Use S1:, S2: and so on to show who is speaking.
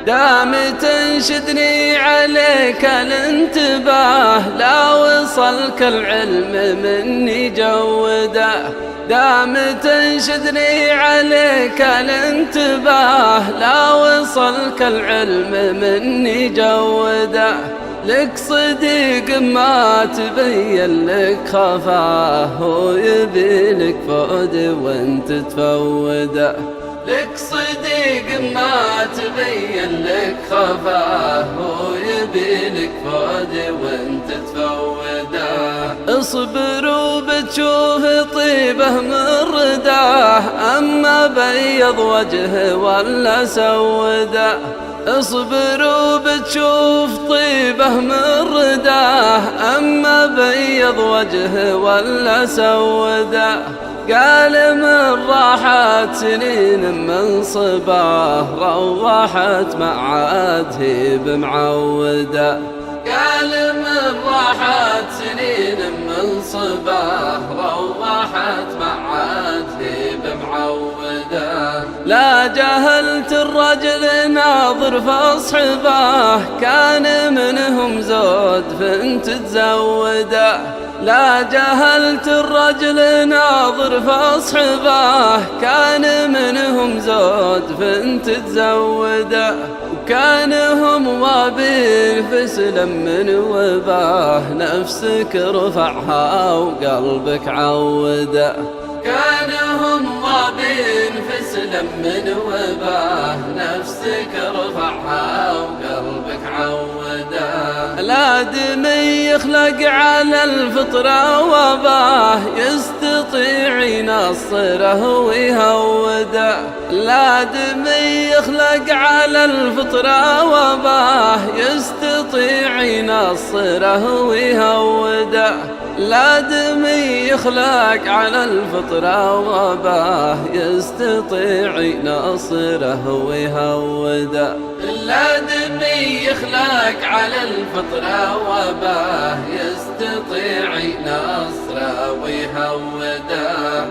S1: دام تنشدني عليك الانتباه، لا وصلك العلم مني جوده. دام تنشدني عليك الانتباه، لا وصلك العلم مني جوده. لك صديق ما تبين لك خفاه، هو يبي لك فؤاد وانت تفوده. لك صديق ما تبين لك خفاه، هو يبي لك فؤاد وانت تفوده. اصبر وبتشوف طيبه من رداه، اما بيض وجهه ولا سوده. اصبر وبتشوف طيبه من رداه، اما بيض وجهه ولا سوده. قال من راحت سنين من صباه، روحت معاد هي بمعوده. قال من راحت سنين من صباه، روحت معاد هي بمعوده. لا جهلت الرجل ناظر فاصحباه، كان منهم زود فانت تزوده. لا جهلت الرجل ناظر فاصحباه، كان منهم زود فانت تزوده. وكانهم وابين فسلم من وباه، نفسك رفعها وقلبك عوده. كانهم وابين فسلم من وباه، نفسك رفعها وقلبك عوده. الآدمي يخلق على الفطرة وباه، يستطيع ينصره ويهوده. الآدمي يخلق على الفطرة وباه، يستطيع ينصره ويهوده. الآدمي يخلق على الفطرة وباه، يستطيع ينصره ويهوده. الآدمي يخلق على الفطرة وباه، يستطيع ينصره ويهوده.